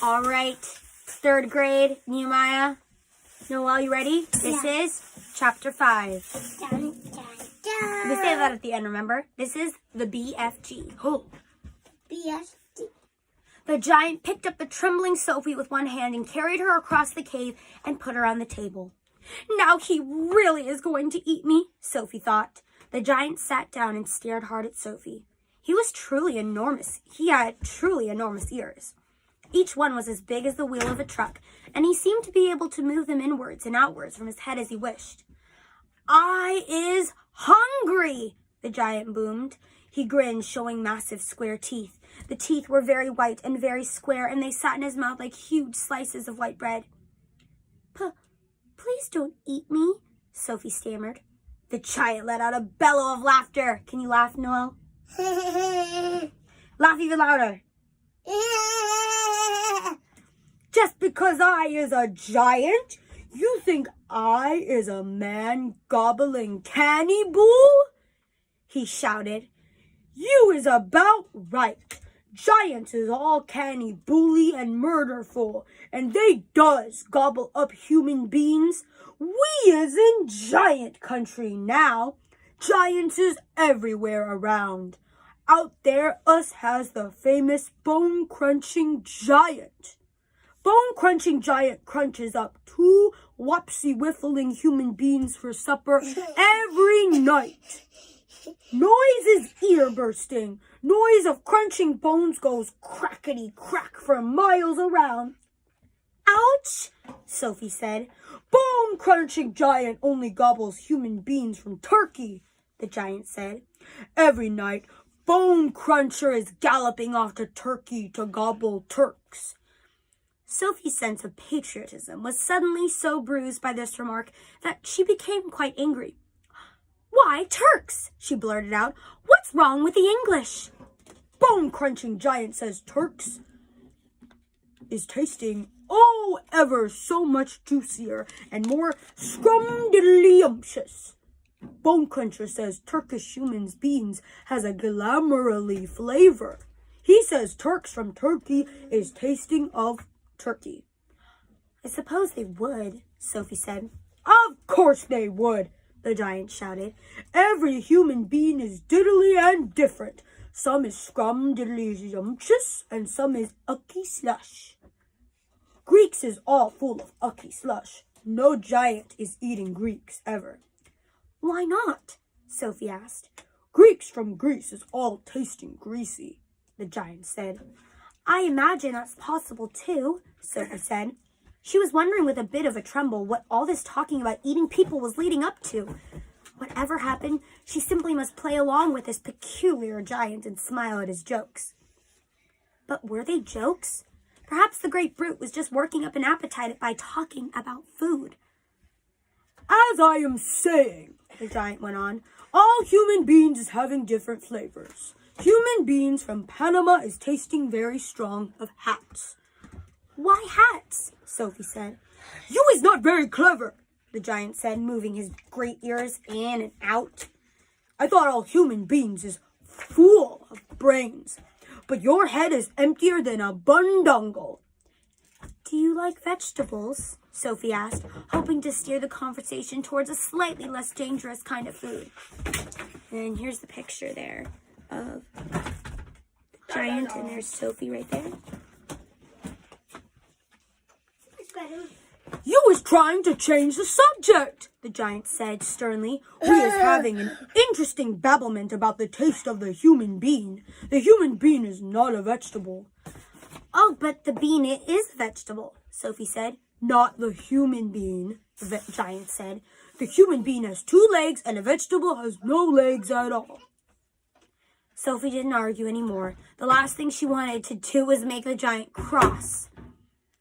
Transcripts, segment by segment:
All right, third grade, Nehemiah. Noel, you ready? This is Chapter 5. Dun, dun, dun. We say that at the end, remember? This is the BFG. Oh. BFG. The giant picked up the trembling Sophie with one hand and carried her across the cave and put her on the table. Now he really is going to eat me, Sophie thought. The giant sat down and stared hard at Sophie. He was truly enormous. He had truly enormous ears. Each one was as big as the wheel of a truck, and he seemed to be able to move them inwards and outwards from his head as he wished. "I is hungry," the giant boomed. He grinned, showing massive square teeth. The teeth were very white and very square, and they sat in his mouth like huge slices of white bread. "Please don't eat me," Sophie stammered. The giant let out a bellow of laughter. Can you laugh, Noel? Laugh even louder. "Just because I is a giant, you think I is a man gobbling cannibal?" he shouted. "You is about right. Giants is all canny-bully and murderful, and they does gobble up human beings. We is in giant country now. Giants is everywhere around. Out there us has the famous bone-crunching giant. Bone-crunching giant crunches up 2 wopsy-whiffling human beings for supper every night. Noise is ear-bursting. Noise of crunching bones goes crackety-crack for miles around." "Ouch," Sophie said. "Bone-crunching giant only gobbles human beings from turkey," the giant said. "Every night, Bone Cruncher is galloping off to Turkey to gobble Turks." Sophie's sense of patriotism was suddenly so bruised by this remark that she became quite angry. "Why, Turks?" she blurted out. "What's wrong with the English?" "Bone-crunching giant says Turks is tasting ever so much juicier and more scrumdiddly-umptious. Bone Cruncher says Turkish humans beans has a glamourly flavor. He says Turks from Turkey is tasting of turkey." "I suppose they would," Sophie said. "Of course they would," the giant shouted. "Every human being is diddly and different. Some is scrum-diddly-umptious, and some is ucky slush. Greeks is all full of ucky slush. No giant is eating Greeks ever." "Why not?" Sophie asked. "Greeks from Greece is all tasting greasy," the giant said. "I imagine that's possible too," Sophie said. She was wondering with a bit of a tremble what all this talking about eating people was leading up to. Whatever happened, she simply must play along with this peculiar giant and smile at his jokes. But were they jokes? Perhaps the great brute was just working up an appetite by talking about food. "As I am saying," the giant went on, "all human beings is having different flavors. Human beings from Panama is tasting very strong of hats." "Why hats?" Sophie said. "You is not very clever," the giant said, moving his great ears in and out. "I thought all human beings is full of brains, but your head is emptier than a bundungle." "Do you like vegetables?" Sophie asked, hoping to steer the conversation towards a slightly less dangerous kind of food. And here's the picture there of the giant, and there's Sophie right there. "You is trying to change the subject," the giant said sternly. "We is having an interesting babblement about the taste of the human bean. The human bean is not a vegetable." "Oh, but the bean is a vegetable," Sophie said. "Not the human bean," the giant said. "The human bean has 2 legs and a vegetable has no legs at all." Sophie didn't argue anymore. The last thing she wanted to do was make the giant cross.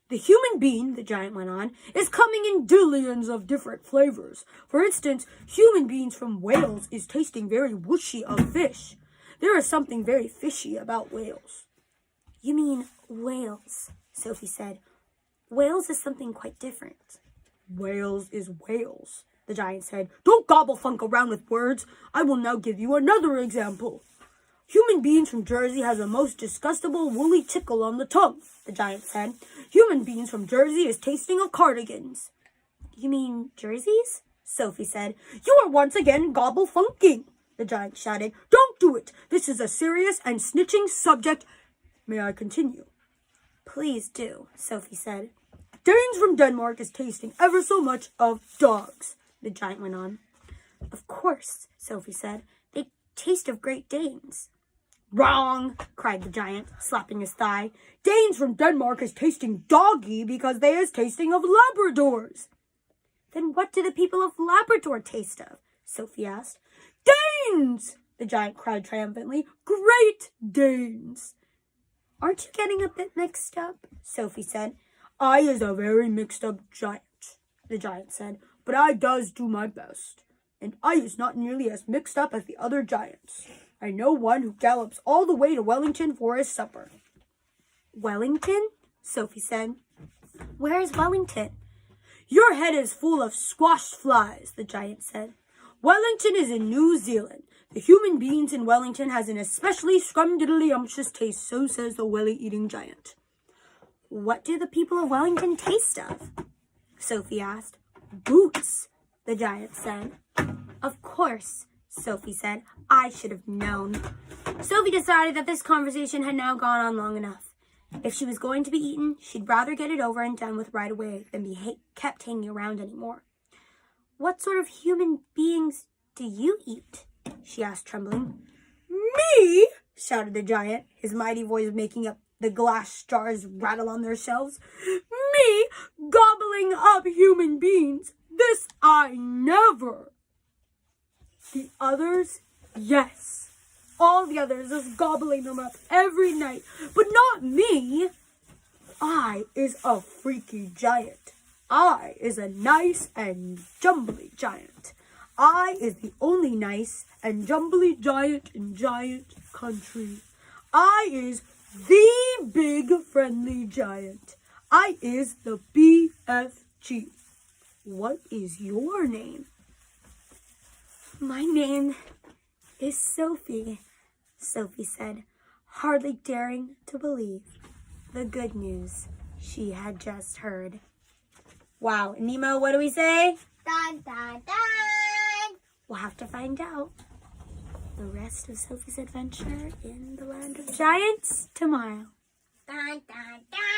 "The human bean," the giant went on, "is coming in dillions of different flavors. For instance, human beans from Wales is tasting very whooshy of fish. There is something very fishy about Wales." "You mean whales," Sophie said. "Wales is something quite different." "Wales is Wales," the giant said. "Don't gobble funk around with words. I will now give you another example. Human beings from Jersey has the most disgustable woolly tickle on the tongue, the giant said. Human beings from Jersey is tasting of cardigans. You mean jerseys? Sophie said. You are once again gobble-funking, the giant shouted. Don't do it. This is a serious and snitching subject. May I continue? Please do, Sophie said. Danes from Denmark is tasting ever so much of dogs, the giant went on. Of course, Sophie said. They taste of Great Danes. Wrong, cried the giant, slapping his thigh. Danes from Denmark is tasting doggy because they is tasting of Labradors. Then what do the people of Labrador taste of? Sophie asked. Danes! The giant cried triumphantly. Great Danes! Aren't you getting a bit mixed up? Sophie said. I is a very mixed up giant, the giant said, but I does do my best. And I is not nearly as mixed up as the other giants. I know one who gallops all the way to Wellington for his supper. Wellington? Sophie said. Where is Wellington? Your head is full of squashed flies, the giant said. Wellington is in New Zealand. The human beings in Wellington has an especially scrum-diddly-umptious taste, so says the welly-eating giant. What do the people of Wellington taste of? Sophie asked. Boots, the giant said. Of course, Sophie said. I should have known. Sophie decided that this conversation had now gone on long enough. If she was going to be eaten, she'd rather get it over and done with right away than be kept hanging around anymore. What sort of human beings do you eat? She asked, trembling. Me? Shouted the giant, his mighty voice making up the glass jars rattle on their shelves. Me gobbling up human beings? This I never. The others, yes. All the others is gobbling them up every night, but not me. I is a freaky giant. I is a nice and jumbly giant. I is the only nice and jumbly giant in giant country. I is the big friendly giant. I is the BFG. What is your name? My name is Sophie, Sophie said, hardly daring to believe the good news she had just heard. Wow, Nemo, what do we say? Dun, dun, dun. We'll have to find out the rest of Sophie's adventure in the land of giants tomorrow. Dun, dun, dun.